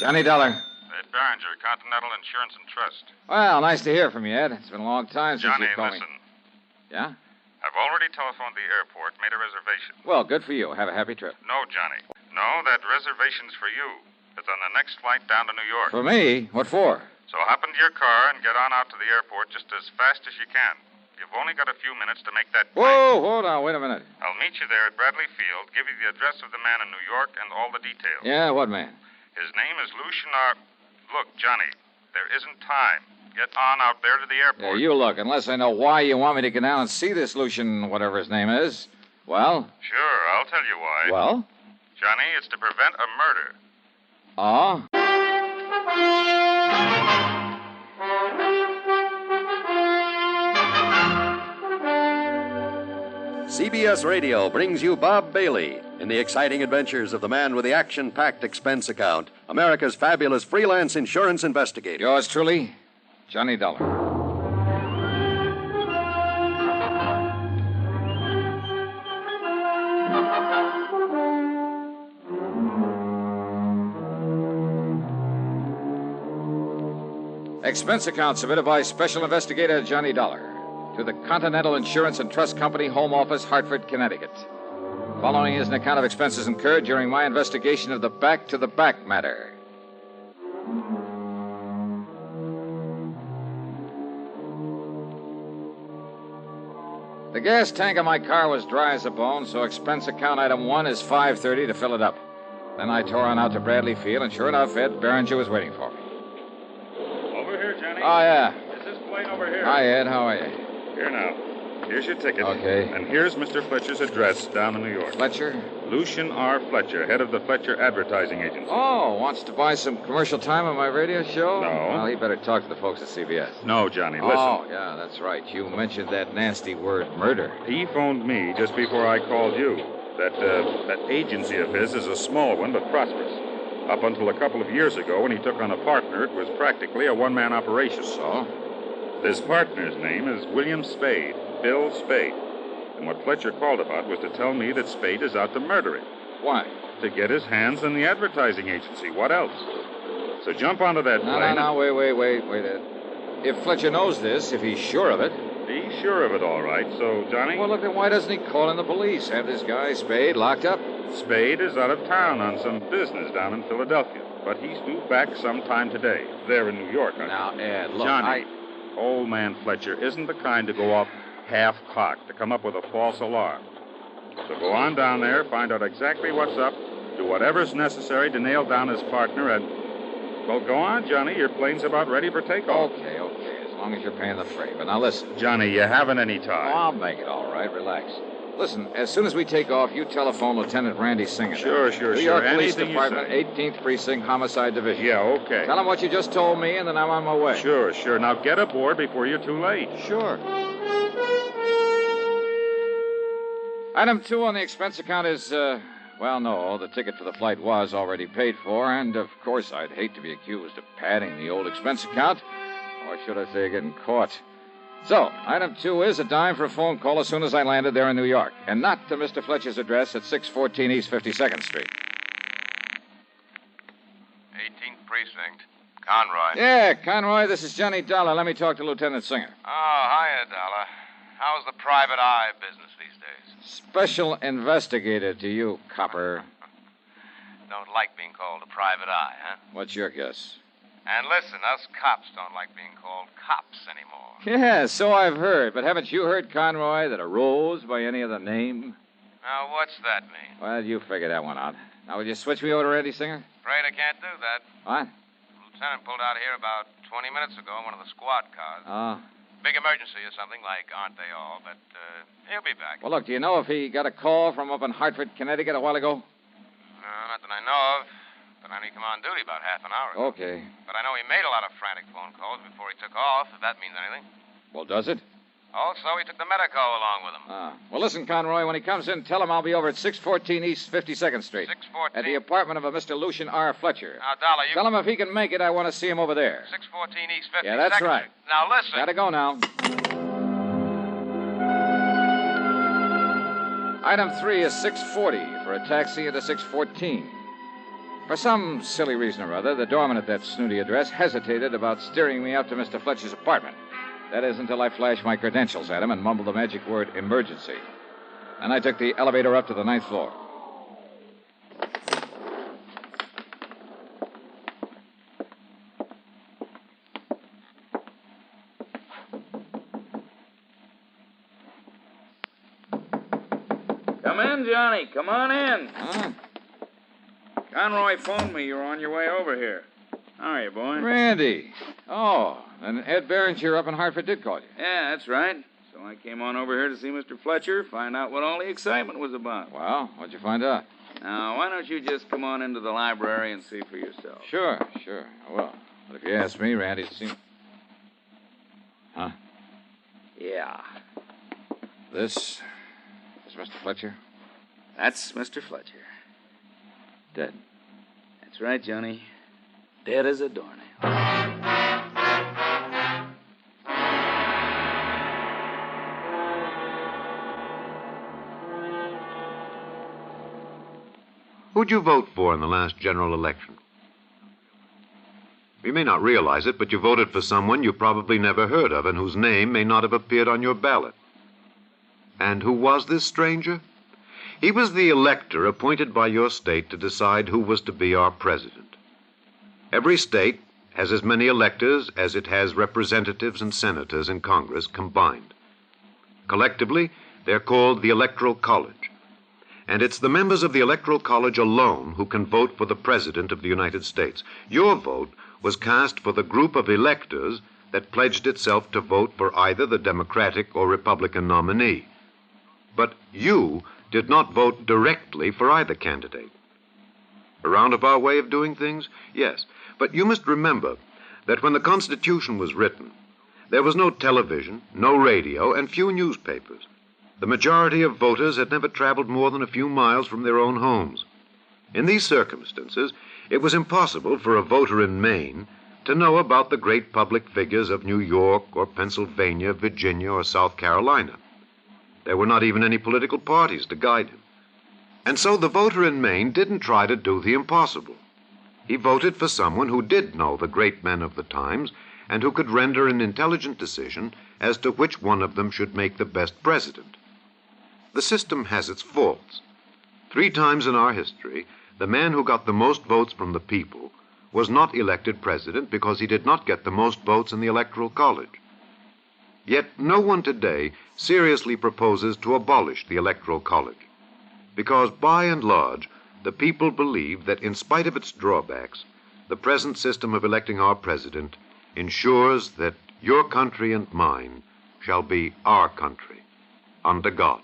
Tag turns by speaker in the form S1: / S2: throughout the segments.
S1: Johnny Dollar.
S2: Ed Barringer, Continental Insurance and Trust.
S1: Well, nice to hear from you, Ed. It's been a long time since
S2: Johnny,
S1: you called
S2: listen.
S1: me. Yeah?
S2: I've already telephoned the airport, made a reservation.
S1: Well, good for you. Have a happy trip.
S2: No, Johnny. No, that reservation's for you. It's on the next flight down to New York.
S1: For me? What for?
S2: So hop into your car and get on out to the airport just as fast as you can. You've only got a few minutes to make that flight.
S1: Whoa, hold on. Wait a minute.
S2: I'll meet you there at Bradley Field, give you the address of the man in New York and all the details.
S1: Yeah, what man?
S2: His name is Lucian R. Look, Johnny, there isn't time. Get on out there to the airport.
S1: Yeah, you look. Unless I know why you want me to get down and see this Lucian, whatever his name is. Well?
S2: Sure, I'll tell you why.
S1: Well?
S2: Johnny, it's to prevent a murder.
S1: Oh?
S3: CBS Radio brings you Bob Bailey in the exciting adventures of the man with the action-packed expense account, America's fabulous freelance insurance investigator.
S1: Yours truly, Johnny Dollar. Expense account submitted by Special Investigator Johnny Dollar to the Continental Insurance and Trust Company, Home Office, Hartford, Connecticut. Following is an account of expenses incurred during my investigation of the back-to-the-back matter. The gas tank of my car was dry as a bone, so expense account item 1 is $5.30 to fill it up. Then I tore on out to Bradley Field, and sure enough, Ed Barringer was waiting for me.
S2: Over here, Johnny.
S1: Oh, yeah.
S2: Is this plane over here?
S1: Hi, Ed. How are you?
S2: Here now. Here's your ticket.
S1: Okay.
S2: And here's Mr. Fletcher's address down in New York.
S1: Fletcher?
S2: Lucian R. Fletcher, head of the Fletcher Advertising Agency.
S1: Oh, wants to buy some commercial time on my radio show?
S2: No.
S1: Well, he better talk to the folks at CBS.
S2: No, Johnny, listen.
S1: Oh, yeah, that's right. You mentioned that nasty word, murder.
S2: He phoned me just before I called you. That agency of his is a small one, but prosperous. Up until a couple of years ago, when he took on a partner, it was practically a one-man operation.
S1: So?
S2: This partner's name is William Spade, Bill Spade. And what Fletcher called about was to tell me that Spade is out to murder him.
S1: Why?
S2: To get his hands on the advertising agency. What else? So jump onto that plane.
S1: No, wait, Ed. If Fletcher knows this, if he's sure of it...
S2: He's sure of it, all right. So, Johnny?
S1: Well, look, then why doesn't he call in the police? Have this guy, Spade, locked up?
S2: Spade is out of town on some business down in Philadelphia. But he's due back sometime today. There in New York,
S1: Now, Ed, look,
S2: Johnny, old man Fletcher isn't the kind to go off half-cocked, to come up with a false alarm. So go on down there, find out exactly what's up, do whatever's necessary to nail down his partner, and... Well, go on, Johnny. Your plane's about ready for takeoff.
S1: Okay, as long as you're paying the freight. But now listen.
S2: Johnny, you haven't any
S1: Oh,
S2: time.
S1: I'll make it all right. Relax. Listen, as soon as we take off, you telephone Lieutenant Randy Singer.
S2: Sure.
S1: New York Police
S2: Anything you
S1: Department,
S2: say.
S1: 18th Precinct, Homicide Division.
S2: Yeah, okay.
S1: Tell him what you just told me, and then I'm on my way.
S2: Sure. Now get aboard before you're too late.
S1: Sure. Item 2 on the expense account is, well, no, the ticket for the flight was already paid for, and, of course, I'd hate to be accused of padding the old expense account, or should I say getting caught. So, item 2 is a dime for a phone call as soon as I landed there in New York, and not to Mr. Fletcher's address at 614 East 52nd Street.
S4: 18th Precinct. Conroy.
S1: Yeah, Conroy, this is Johnny Dollar. Let me talk to Lieutenant Singer.
S4: Oh, hiya, Dollar. How's the private eye business these days?
S1: Special investigator to you, copper.
S4: Don't like being called a private eye, huh?
S1: What's your guess?
S4: And listen, us cops don't like being called cops anymore.
S1: Yeah, so I've heard. But haven't you heard, Conroy, that a rose by any other name?
S4: Now, what's that mean?
S1: Well, you figure that one out. Now, will you switch me over to Randy Singer?
S4: Afraid I can't do that.
S1: What?
S4: The lieutenant pulled out here about 20 minutes ago in one of the squad cars.
S1: Oh.
S4: Big emergency or something, like aren't they all, but he'll be back.
S1: Well, look, do you know if he got a call from up in Hartford, Connecticut a while ago?
S4: Not that I know of. But I need to come on duty about half an hour ago.
S1: Okay.
S4: But I know he made a lot of frantic phone calls before he took off, if that means anything.
S1: Well, does it?
S4: Also, he took the medico along with him.
S1: Well, listen, Conroy, when he comes in, tell him I'll be over at 614 East 52nd Street.
S4: 614?
S1: At the apartment of a Mr. Lucian R. Fletcher.
S4: Now, Dollar, you...
S1: Tell him if he can make it, I want to see him over there.
S4: 614 East 52nd.
S1: Yeah, that's right.
S4: Now, listen.
S1: Gotta go now. Item 3 is 640 for a taxi into 614. For some silly reason or other, the doorman at that snooty address hesitated about steering me up to Mr. Fletcher's apartment. That is, until I flashed my credentials at him and mumbled the magic word emergency. And I took the elevator up to the 9th floor.
S5: Come in, Johnny. Come on in.
S1: Huh?
S5: Conroy phoned me you were on your way over here. How are you, boy?
S1: Randy. Oh, and Ed Barron's here up in Hartford did call you.
S5: Yeah, that's right. So I came on over here to see Mr. Fletcher, find out what all the excitement was about.
S1: Well, what'd you find out?
S5: Now, why don't you just come on into the library and see for yourself?
S1: Sure. I will. But if you ask me, Randy's seen... Huh?
S5: Yeah.
S1: This is Mr. Fletcher?
S5: That's Mr. Fletcher.
S1: Dead.
S5: That's right, Johnny. Dead as a doornail.
S6: Who'd you vote for in the last general election? You may not realize it, but you voted for someone you probably never heard of and whose name may not have appeared on your ballot. And who was this stranger? He was the elector appointed by your state to decide who was to be our president. Every state has as many electors as it has representatives and senators in Congress combined. Collectively, they're called the Electoral College. And it's the members of the Electoral College alone who can vote for the President of the United States. Your vote was cast for the group of electors that pledged itself to vote for either the Democratic or Republican nominee. But you did not vote directly for either candidate. A roundabout way of doing things? Yes. But you must remember that when the Constitution was written, there was no television, no radio, and few newspapers. The majority of voters had never traveled more than a few miles from their own homes. In these circumstances, it was impossible for a voter in Maine to know about the great public figures of New York or Pennsylvania, Virginia, or South Carolina. There were not even any political parties to guide him. And so the voter in Maine didn't try to do the impossible. He voted for someone who did know the great men of the times and who could render an intelligent decision as to which one of them should make the best president. The system has its faults. 3 times in our history, the man who got the most votes from the people was not elected president because he did not get the most votes in the Electoral College. Yet no one today seriously proposes to abolish the Electoral College, because by and large, the people believe that in spite of its drawbacks, the present system of electing our president ensures that your country and mine shall be our country, under God.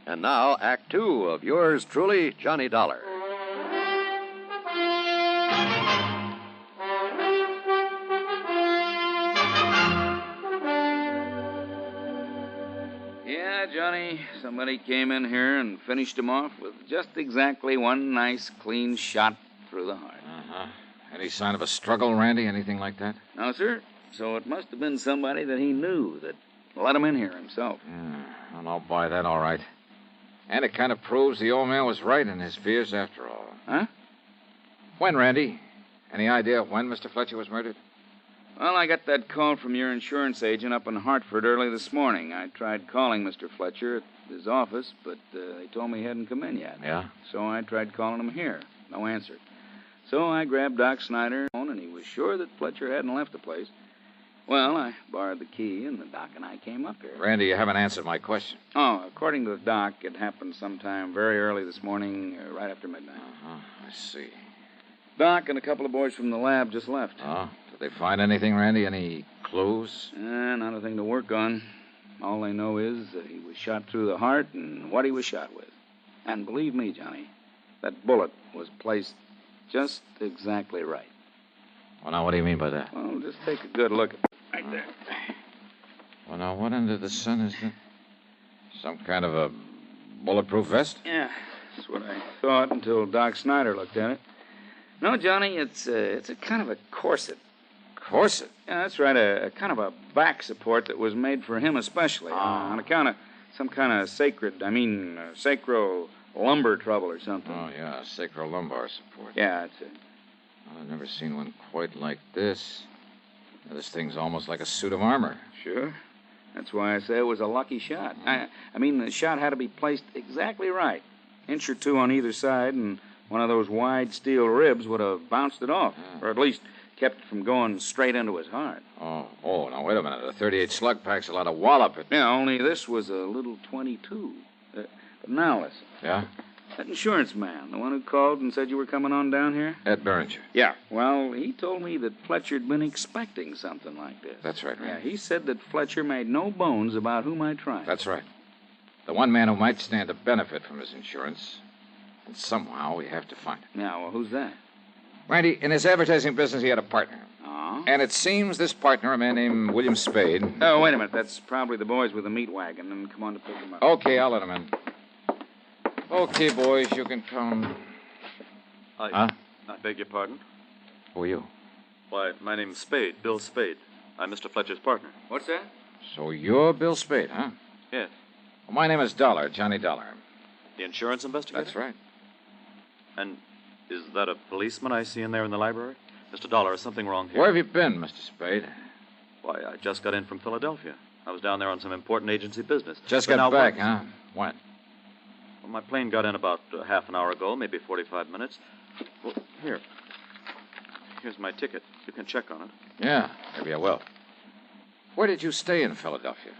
S3: And now, Act 2 of yours truly, Johnny Dollar.
S5: Yeah, Johnny, somebody came in here and finished him off with just exactly one nice, clean shot through the heart.
S1: Uh-huh. Any sign of a struggle, Randy? Anything like that?
S5: No, sir. So it must have been somebody that he knew that let him in here himself.
S1: Yeah, well, I'll buy that all right. And it kind of proves the old man was right in his fears after all.
S5: Huh?
S1: When, Randy? Any idea when Mr. Fletcher was murdered?
S5: Well, I got that call from your insurance agent up in Hartford early this morning. I tried calling Mr. Fletcher at his office, but they told me he hadn't come in yet.
S1: Yeah?
S5: So I tried calling him here. No answer. So I grabbed Doc Snyder, and he was sure that Fletcher hadn't left the place. Well, I borrowed the key, and the doc and I came up here.
S1: Randy, you haven't answered my question.
S5: Oh, according to the doc, it happened sometime very early this morning, right after midnight.
S1: Uh-huh, I see.
S5: Doc and a couple of boys from the lab just left.
S1: Oh, did they find anything, Randy? Any clues?
S5: Not a thing to work on. All they know is that he was shot through the heart and what he was shot with. And believe me, Johnny, that bullet was placed just exactly right.
S1: Well, now, what do you mean by that?
S5: Well, just take a good look at it right there.
S1: Well, now, what under the sun is that? Some kind of a bulletproof vest?
S5: Yeah, that's what I thought until Doc Snyder looked at it. No, Johnny, it's a kind of a corset.
S1: Corset?
S5: Yeah, that's right, a kind of a back support that was made for him especially, on account of some kind of sacro lumbar trouble or something.
S1: Oh, yeah, sacrolumbar support.
S5: Yeah, that's it.
S1: Well, I've never seen one quite like this. This thing's almost like a suit of armor.
S5: Sure. That's why I say it was a lucky shot. I mean, the shot had to be placed exactly right. Inch or two on either side, and one of those wide steel ribs would have bounced it off.
S1: Yeah.
S5: Or at least kept it from going straight into his heart.
S1: Oh, now, wait a minute. A .38 slug packs a lot of wallop.
S5: Yeah, only this was a little .22. But now listen.
S1: Yeah?
S5: That insurance man, the one who called and said you were coming on down here?
S1: Ed Beringer.
S5: Yeah. Well, he told me that Fletcher'd been expecting something like this.
S1: That's right,
S5: Yeah,
S1: Randy.
S5: he said that Fletcher made no bones about who might try.
S1: That's right. The one man who might stand to benefit from his insurance. And somehow we have to find him.
S5: Yeah, well, who's that?
S1: Randy, in his advertising business, he had a partner.
S5: Oh?
S1: And it seems this partner, a man named William Spade.
S5: Oh, wait a minute. That's probably the boys with the meat wagon. And come on to pick them up.
S1: Okay, I'll let him in. Okay, boys, you can come. Huh?
S7: I beg your pardon?
S1: Who are you?
S7: Why, my name's Spade, Bill Spade. I'm Mr. Fletcher's partner.
S5: What's that?
S1: So you're Bill Spade, huh?
S7: Yes.
S1: Well, my name is Dollar, Johnny Dollar.
S7: The insurance investigator?
S1: That's right.
S7: And is that a policeman I see in there in the library? Mr. Dollar, is something wrong here?
S1: Where have you been, Mr. Spade?
S7: Why, I just got in from Philadelphia. I was down there on some important agency business.
S1: Just
S7: But
S1: got
S7: now
S1: back,
S7: what-
S1: huh? When?
S7: Well, my plane got in about half an hour ago, maybe 45 minutes. Well, here. Here's my ticket. You can check on it.
S1: Yeah, maybe I will. Where did you stay in Philadelphia?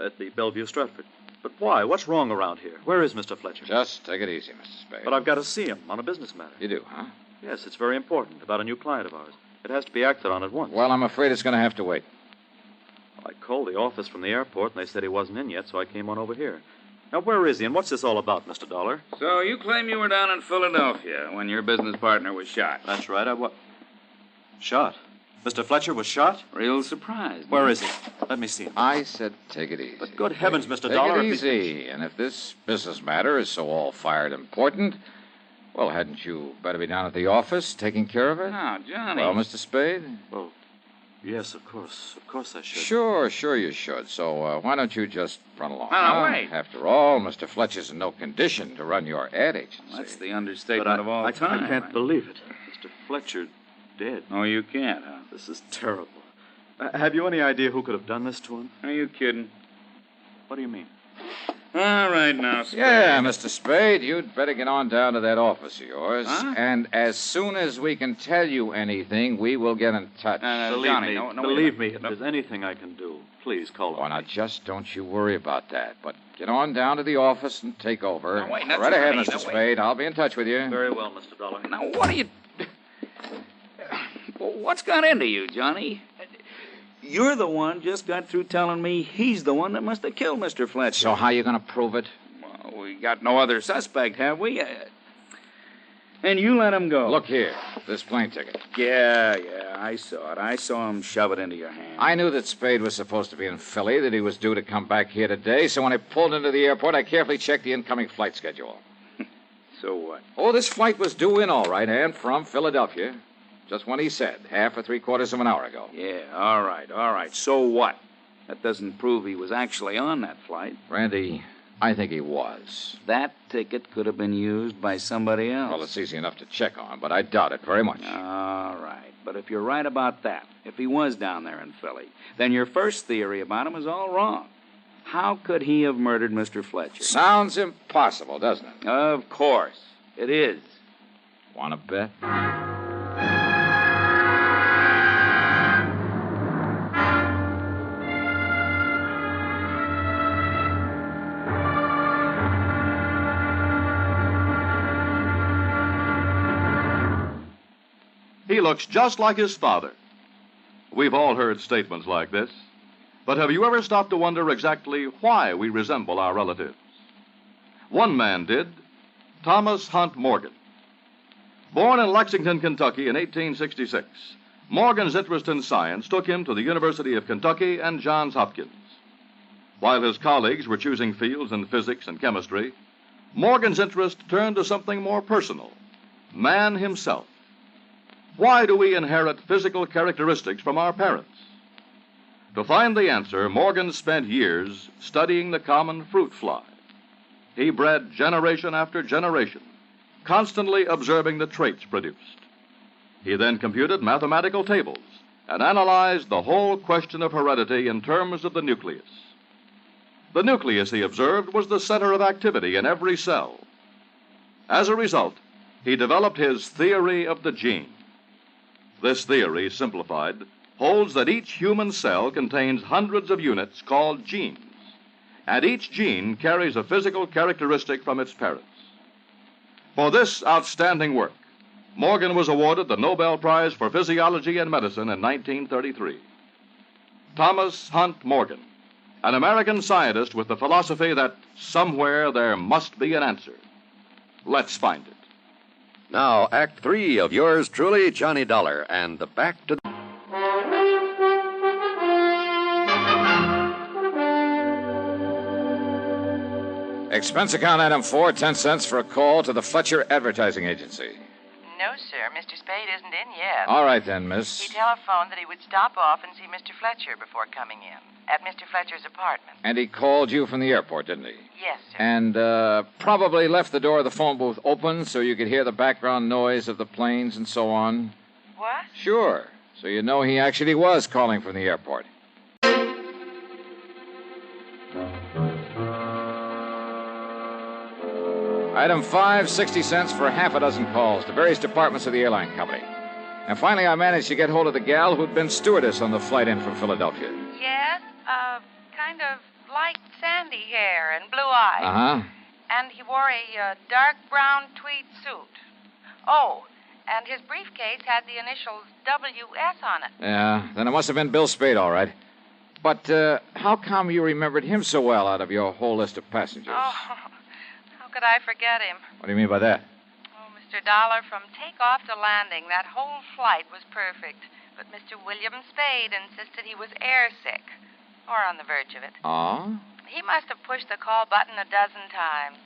S7: At the Bellevue Stratford. But why? What's wrong around here? Where is Mr. Fletcher?
S1: Just take it easy, Mr. Spade.
S7: But I've got to see him on a business matter.
S1: You do, huh?
S7: Yes, it's very important, about a new client of ours. It has to be acted on at once.
S1: Well, I'm afraid it's going to have to wait.
S7: I called the office from the airport, and they said he wasn't in yet, so I came on over here. Now, where is he, and what's this all about, Mr. Dollar?
S5: So you claim you were down in Philadelphia when your business partner was shot.
S7: That's right, I was. Shot? Mr. Fletcher was shot?
S5: Real surprised.
S7: Where is he? Let me see him.
S1: I said take it easy.
S7: But good heavens, Mr.
S1: Take
S7: Dollar.
S1: it
S7: if he-
S1: easy. And if this business matter is so all-fired important, well, hadn't you better be down at the office taking care of it?
S5: Now, Johnny.
S1: Well, Mr. Spade?
S7: Well, yes, of course. Of course I should.
S1: Sure you should. So why don't you just run along?
S5: No,
S1: huh?
S5: wait.
S1: After all, Mr. Fletcher's in no condition to run your ad agency.
S5: That's the
S7: But
S5: understatement of all time.
S7: I can't believe it. Mr. Fletcher dead.
S5: Oh, you can't, huh?
S7: This is terrible. Have you any idea who could have done this to him?
S5: Are you kidding?
S7: What do you mean?
S5: All right, now, Spade.
S1: Yeah, Mr. Spade, you'd better get on down to that office of yours.
S5: Huh?
S1: And as soon as we can tell you anything, we will get in touch.
S7: Believe
S5: Johnny,
S7: me,
S5: no, wait a
S7: believe me,
S5: minute.
S7: if there's anything I can do, please call
S1: Oh,
S7: on
S1: now,
S7: me.
S1: just don't you worry about that. But get on down to the office and take over.
S5: Now, wait, now,
S1: right ahead,
S5: Johnny,
S1: Mr.
S5: now, wait.
S1: Spade. I'll be in touch with you.
S7: Very well, Mr. Dollar.
S5: Now, what are you... What's got into you, Johnny? You're the one just got through telling me he's the one that must have killed Mr. Fletcher.
S1: So how you going to prove it?
S5: Well, we got no other suspect, have we? And you let him go.
S1: Look here, this plane ticket.
S5: Yeah, I saw it. I saw him shove it into your hand.
S1: I knew that Spade was supposed to be in Philly, that he was due to come back here today, so when I pulled into the airport, I carefully checked the incoming flight schedule.
S5: So what?
S1: Oh, this flight was due in all right, and from Philadelphia. Just when he said, half or 3/4 of an hour ago.
S5: Yeah, all right. So what? That doesn't prove he was actually on that flight.
S1: Randy, I think he was.
S5: That ticket could have been used by somebody else.
S1: Well, it's easy enough to check on, but I doubt it very much.
S5: All right. But if you're right about that, if he was down there in Philly, then your first theory about him is all wrong. How could he have murdered Mr. Fletcher?
S1: Sounds impossible, doesn't it?
S5: Of course. It is.
S1: Want to bet?
S3: He looks just like his father. We've all heard statements like this, but have you ever stopped to wonder exactly why we resemble our relatives? One man did, Thomas Hunt Morgan. Born in Lexington, Kentucky in 1866, Morgan's interest in science took him to the University of Kentucky and Johns Hopkins. While his colleagues were choosing fields in physics and chemistry, Morgan's interest turned to something more personal, man himself. Why do we inherit physical characteristics from our parents? To find the answer, Morgan spent years studying the common fruit fly. he bred generation after generation, constantly observing the traits produced. He then computed mathematical tables and analyzed the whole question of heredity in terms of the nucleus. The nucleus, he observed, was the center of activity in every cell. As a result, he developed his theory of the gene. This theory, simplified, holds that each human cell contains hundreds of units called genes, and each gene carries a physical characteristic from its parents. For this outstanding work, Morgan was awarded the Nobel Prize for Physiology and Medicine in 1933. Thomas Hunt Morgan, an American scientist with the philosophy that somewhere there must be an answer. Let's find it.
S8: Now, Act 3 of yours truly, Johnny Dollar, and the Back to...
S1: Expense account item 4, 10 cents for a call to the Fletcher Advertising Agency.
S9: No, sir. Mr. Spade isn't in yet.
S1: All right, then, miss.
S9: He telephoned that he would stop off and see Mr. Fletcher before coming in, at Mr. Fletcher's apartment.
S1: And he called you from the airport, didn't he?
S9: Yes, sir.
S1: And probably left the door of the phone booth open so you could hear the background noise of the planes and so on?
S9: What?
S1: Sure. So you know he actually was calling from the airport. Item 5, 60 cents for half a dozen calls to various departments of the airline company. And finally, I managed to get hold of the gal who'd been stewardess on the flight in from Philadelphia.
S9: Yes, kind of light sandy hair and blue eyes.
S1: Uh-huh.
S9: And he wore a dark brown tweed suit. Oh, and his briefcase had the initials WS on it.
S1: Yeah, then it must have been Bill Spade, all right. But how come you remembered him so well out of your whole list of passengers?
S9: Oh, how could I forget him?
S1: What do you mean by that?
S9: Oh, Mr. Dollar, from takeoff to landing, that whole flight was perfect. But Mr. William Spade insisted he was airsick, or on the verge of it.
S1: Oh?
S9: He must have pushed the call button a dozen times.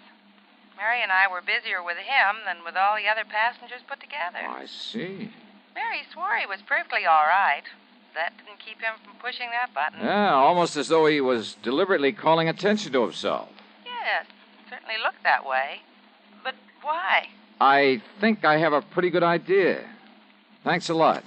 S9: Mary and I were busier with him than with all the other passengers put together.
S1: Oh, I see.
S9: Mary swore he was perfectly all right. That didn't keep him from pushing that button.
S1: Yeah, almost as though he was deliberately calling attention to himself.
S9: Yes, certainly looked that way. But why?
S1: I think I have a pretty good idea. Thanks a lot.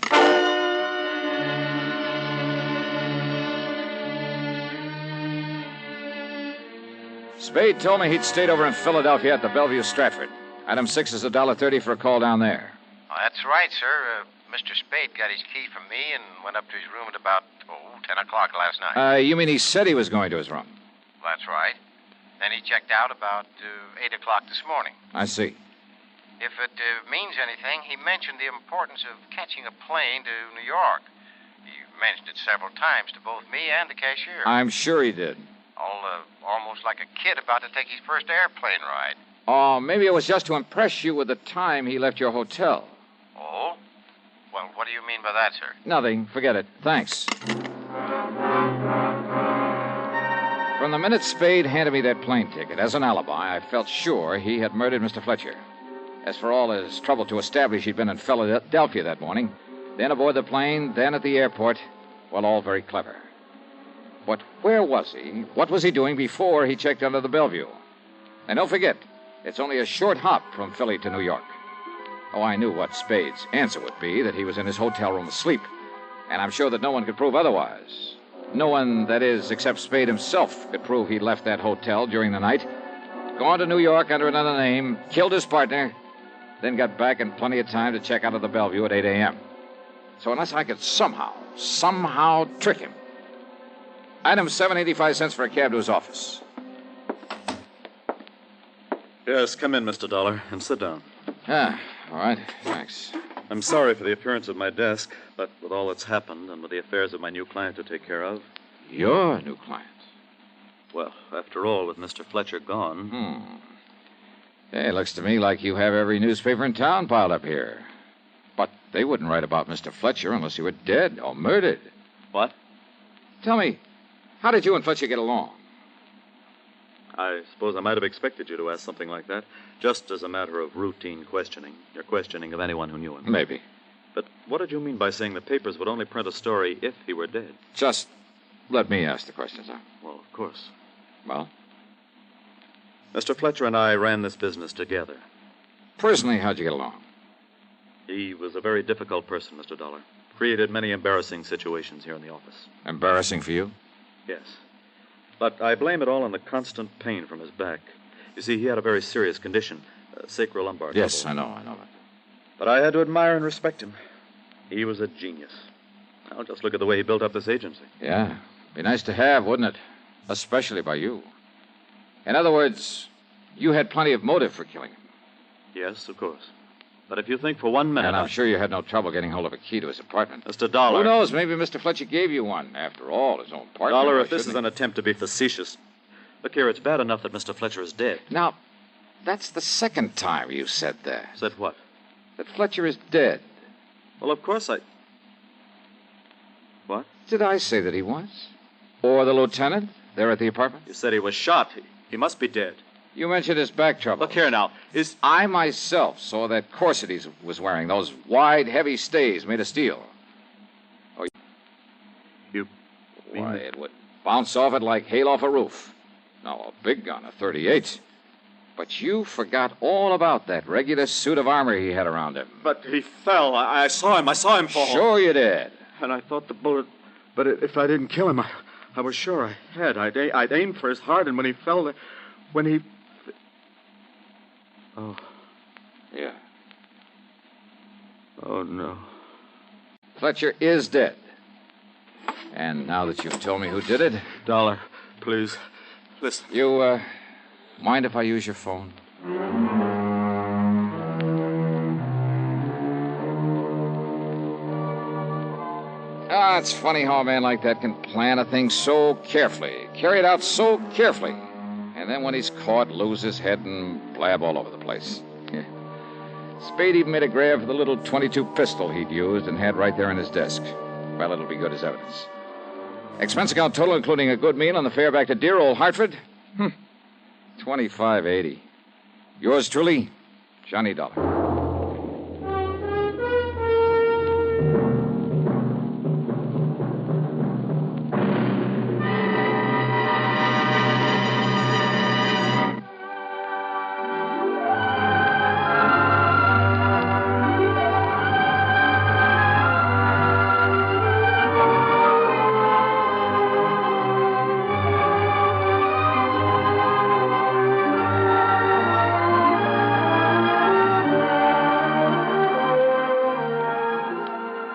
S1: Spade told me he'd stayed over in Philadelphia at the Bellevue Stratford. Item 6 is $1.30 for a call down there.
S4: Oh, that's right, sir. Mr. Spade got his key from me and went up to his room at about, 10 o'clock last night.
S1: You mean he said he was going to his room?
S4: That's right. Then he checked out about 8 o'clock this morning.
S1: I see.
S4: If it means anything, he mentioned the importance of catching a plane to New York. He mentioned it several times to both me and the cashier.
S1: I'm sure he did.
S4: Almost like a kid about to take his first airplane ride.
S1: Oh, maybe it was just to impress you with the time he left your hotel.
S4: Oh? Well, what do you mean by that, sir?
S1: Nothing. Forget it. Thanks. From the minute Spade handed me that plane ticket as an alibi, I felt sure he had murdered Mr. Fletcher. As for all his trouble to establish he'd been in Philadelphia that morning, then aboard the plane, then at the airport, well, all very clever. But where was he? What was he doing before he checked out of the Bellevue? And don't forget, it's only a short hop from Philly to New York. Oh, I knew what Spade's answer would be, that he was in his hotel room asleep. And I'm sure that no one could prove otherwise. No one, that is, except Spade himself, could prove he left that hotel during the night, gone to New York under another name, killed his partner, then got back in plenty of time to check out of the Bellevue at 8 a.m. So unless I could somehow trick him. Item 7.85 cents for a cab to his office.
S7: Yes, come in, Mr. Dollar, and sit down.
S1: Ah, all right. Thanks.
S7: I'm sorry for the appearance of my desk, but with all that's happened and with the affairs of my new client to take care of...
S1: Your new client?
S7: Well, after all, with Mr. Fletcher gone...
S1: Hey, it looks to me like you have every newspaper in town piled up here. But they wouldn't write about Mr. Fletcher unless he were dead or murdered.
S7: What?
S1: Tell me, how did you and Fletcher get along?
S7: I suppose I might have expected you to ask something like that, just as a matter of routine questioning. Your questioning of anyone who knew him.
S1: Maybe.
S7: But what did you mean by saying the papers would only print a story if he were dead?
S1: Just let me ask the questions, huh?
S7: Well, of course.
S1: Well?
S7: Mr. Fletcher and I ran this business together.
S1: Personally, how'd you get along?
S7: He was a very difficult person, Mr. Dollar. Created many embarrassing situations here in the office.
S1: Embarrassing for you?
S7: Yes. But I blame it all on the constant pain from his back. You see, he had a very serious condition, sacrolumbar.
S1: Yes,
S7: trouble.
S1: I know that.
S7: But I had to admire and respect him. He was a genius. Now, just look at the way he built up this agency.
S1: Yeah. Be nice to have, wouldn't it? Especially by you. In other words, you had plenty of motive for killing him.
S7: Yes, of course. But if you think for 1 minute...
S1: And I'm sure you had no trouble getting hold of a key to his apartment.
S7: Mr. Dollar...
S1: Who knows? Maybe Mr. Fletcher gave you one. After all, his own partner.
S7: Dollar, if this is an attempt to be facetious... Look here, it's bad enough that Mr. Fletcher is dead.
S1: Now, that's the second time you said that.
S7: Said what?
S1: That Fletcher is dead.
S7: Well, of course I... What?
S1: Did I say that he was? Or the lieutenant there at the apartment?
S7: You said he was shot. He must be dead.
S1: You mentioned his back trouble.
S7: Look here now.
S1: I myself saw that corset he was wearing, those wide, heavy stays made of steel. Oh,
S7: you mean...
S1: Why, it would bounce off it like hail off a roof. Now, a big gun, a .38. But you forgot all about that regular suit of armor he had around him.
S7: But he fell. I saw him fall.
S1: Sure you did.
S7: And I thought the bullet... But if I didn't kill him, I was sure I had. I'd aimed for his heart, and when he fell... When he... Oh.
S1: Yeah.
S7: Oh, no.
S1: Fletcher is dead. And now that you've told me who did it...
S7: Dollar, please, listen.
S1: You, mind if I use your phone? It's funny how a man like that can plan a thing so carefully, carry it out so carefully, and then when he's caught, lose his head and blab all over the place. Spade even made a grab for the little .22 pistol he'd used and had right there in his desk. Well, it'll be good as evidence. Expense account total, including a good meal and the fare back to dear old Hartford? $25.80. Yours truly, Johnny Dollar.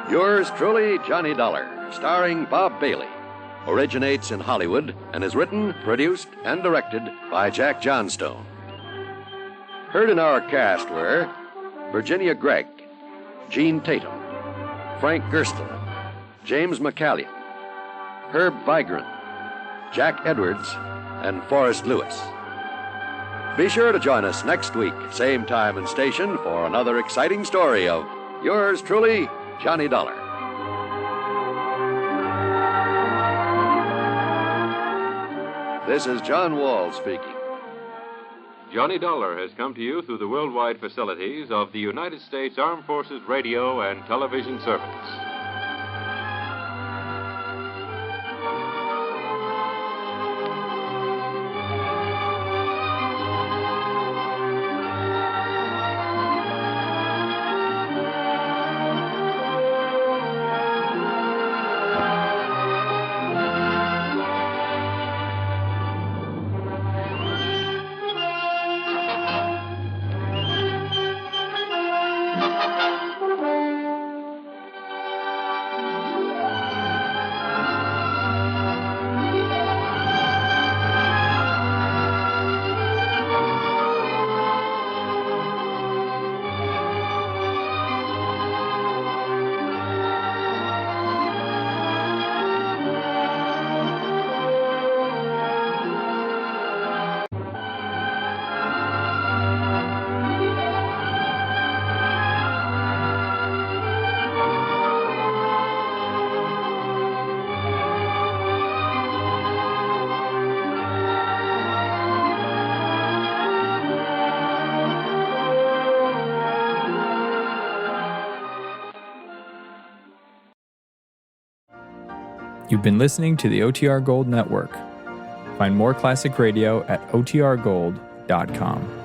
S8: Yours truly, Johnny Dollar, starring Bob Bailey, originates in Hollywood and is written, produced, and directed by Jack Johnstone. Heard in our cast were Virginia Gregg, Gene Tatum, Frank Gerstle, James McCallion, Herb Vigran, Jack Edwards, and Forrest Lewis. Be sure to join us next week, same time and station, for another exciting story of yours truly, Johnny Dollar. This is John Wall speaking.
S10: Johnny Dollar has come to you through the worldwide facilities of the United States Armed Forces Radio and Television Service.
S11: You've been listening to the OTR Gold Network. Find more classic radio at otrgold.com. AFRTS.com.